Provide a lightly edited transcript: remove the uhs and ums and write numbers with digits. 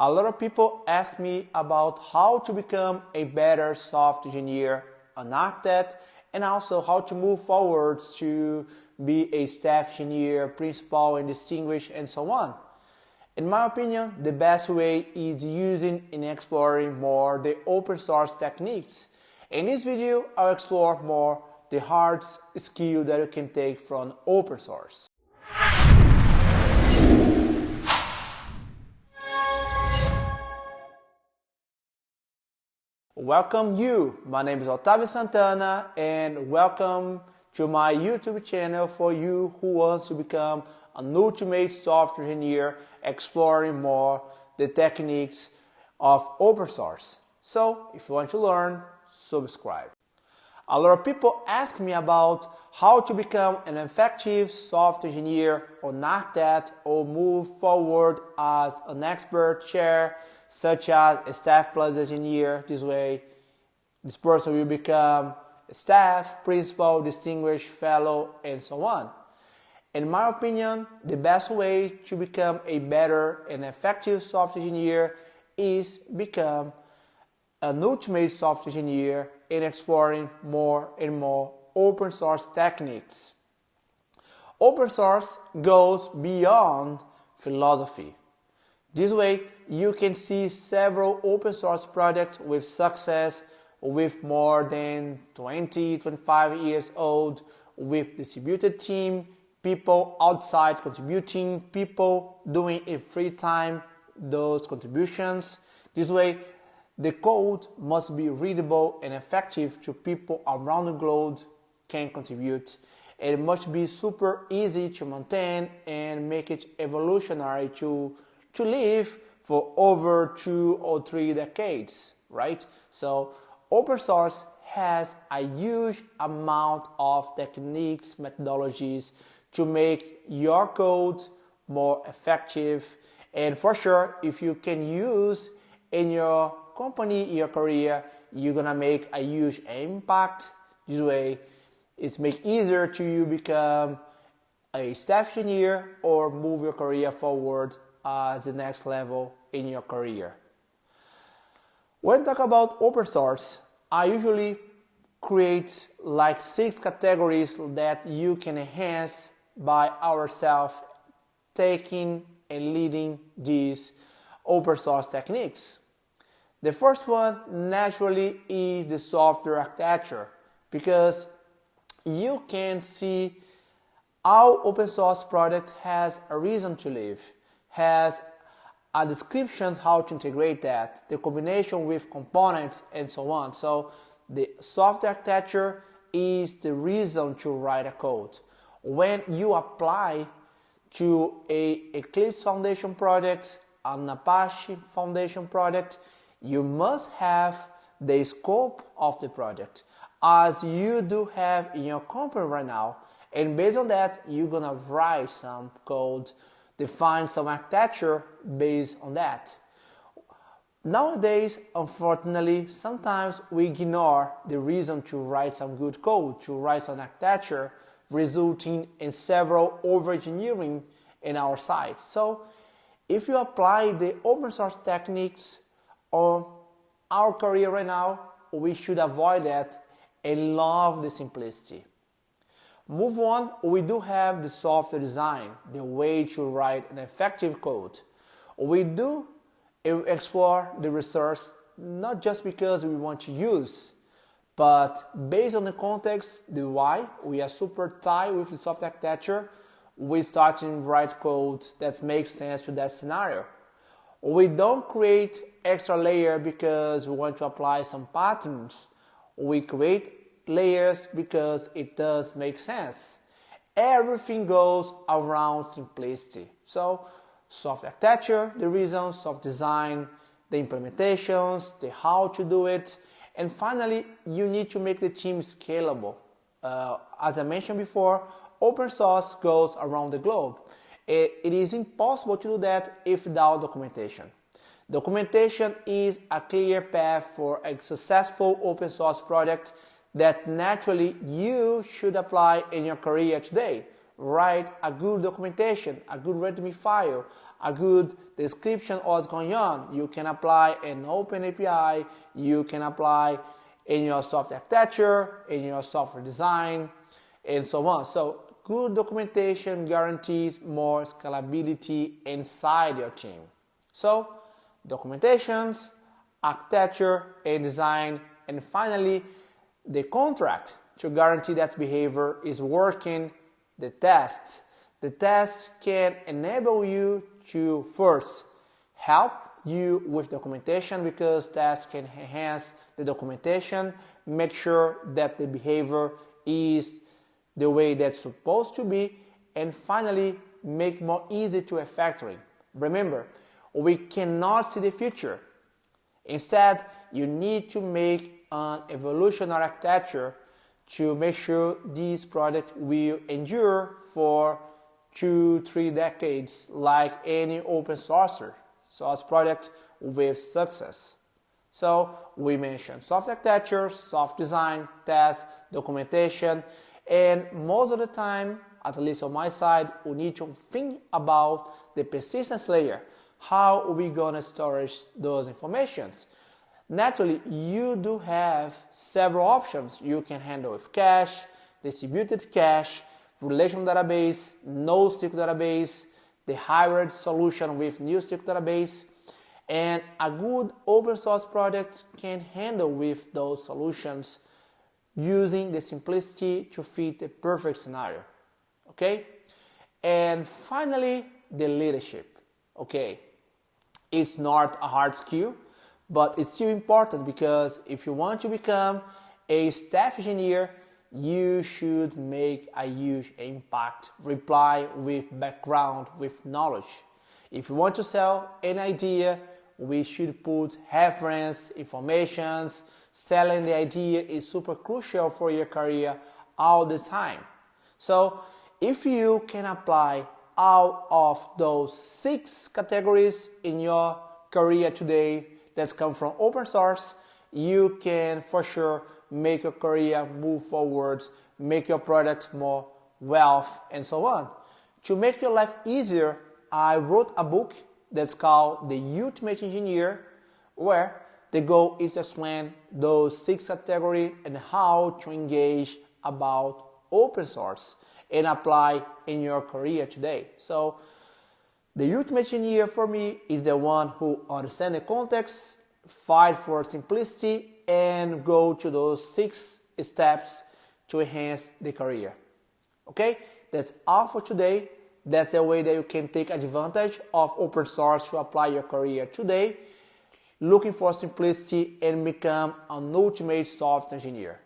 A lot of people ask me about how to become a better software engineer, an architect, and also how to move forward to be a staff engineer, principal, and distinguished, and so on. In my opinion, the best way is using and exploring more the open source techniques. In this video, I'll explore more the hard skill that you can take from open source. Welcome you, my name is Otavio Santana, and welcome to my YouTube channel for you who wants to become an ultimate software engineer, exploring more the techniques of open source. So if you want to learn, subscribe. A lot of people ask me about how to become an effective software engineer or architect or move forward as an expert chair, such as a staff plus engineer. This way, this person will become a staff, principal, distinguished, fellow, and so on. In my opinion, the best way to become a better and effective software engineer is become an ultimate software engineer in exploring more and more open source techniques. Open source goes beyond philosophy. This way, you can see several open source projects with success, with more than 25 years old, with distributed team, people outside contributing, people doing in free time those contributions. This way, the code must be readable and effective to people around the globe can contribute. It must be super easy to maintain and make it evolutionary to live for over 2 or 3 decades, right? So open source has a huge amount of techniques, methodologies to make your code more effective. And for sure, if you can use in your company, in your career, you're gonna make a huge impact. This way, it's make easier to you become a staff engineer or move your career forward as the next level in your career. When I talk about open source, I usually create like 6 categories that you can enhance by ourselves taking and leading these open source techniques. The first one naturally is the software architecture, because you can see how open source product has a reason to live, has a description how to integrate that, the combination with components and so on. So the software architecture is the reason to write a code. When you apply to a Eclipse Foundation project, an Apache Foundation project, you must have the scope of the project as you do have in your company right now, and based on that you're gonna write some code, define some architecture based on that. Nowadays, unfortunately, sometimes we ignore the reason to write some good code, to write some architecture, resulting in several over-engineering in our site. So if you apply the open source techniques on our career right now, we should avoid that and love the simplicity. Move on, we do have the software design, the way to write an effective code. We do explore the research not just because we want to use, but based on the context, the why. We are super tight with the software architecture. We start to write code that makes sense to that scenario. We don't create extra layer because we want to apply some patterns. We create layers because it does make sense. Everything goes around simplicity. So software architecture, the reasons, software design, the implementations, the how to do it, and finally you need to make the team scalable. As I mentioned before, open source goes around the globe. It is impossible to do that without documentation. Documentation is a clear path for a successful open source project that naturally you should apply in your career today. Write a good documentation, a good README file, a good description of what's going on. You can apply an open API, you can apply in your software architecture, in your software design, and so on. So good documentation guarantees more scalability inside your team. So documentations, architecture and design, and finally the contract to guarantee that behavior is working, the tests. The tests can enable you to first help you with documentation, because tests can enhance the documentation, make sure that the behavior is the way that's supposed to be, and finally make more easy to refactoring. Remember, we cannot see the future. Instead, you need to make an evolutionary architecture to make sure this product will endure for 2-3 decades, like any open source product with success. So we mentioned soft architecture, soft design, test, documentation, and most of the time, at least on my side, we need to think about the persistence layer. How are we gonna storage those informations? Naturally, you do have several options. You can handle with cache, distributed cache, relational database, NoSQL database, the hybrid solution with NewSQL database, and a good open source project can handle with those solutions using the simplicity to fit the perfect scenario. Okay? And finally, the leadership. Okay, it's not a hard skill, but it's still important, because if you want to become a staff engineer, you should make a huge impact, reply with background, with knowledge. If you want to sell an idea, we should put reference, informations. Selling the idea is super crucial for your career all the time. So if you can apply all of those 6 categories in your career today that come from open source, you can for sure make your career move forward, make your product more wealth, and so on. To make your life easier, I wrote a book that's called The Ultimate Engineer, where the goal is to explain those 6 categories and how to engage about open source and apply in your career today. So the ultimate engineer for me is the one who understands the context, fight for simplicity, and go to those 6 steps to enhance the career. Okay, that's all for today. That's the way that you can take advantage of open source to apply your career today, looking for simplicity and become an ultimate software engineer.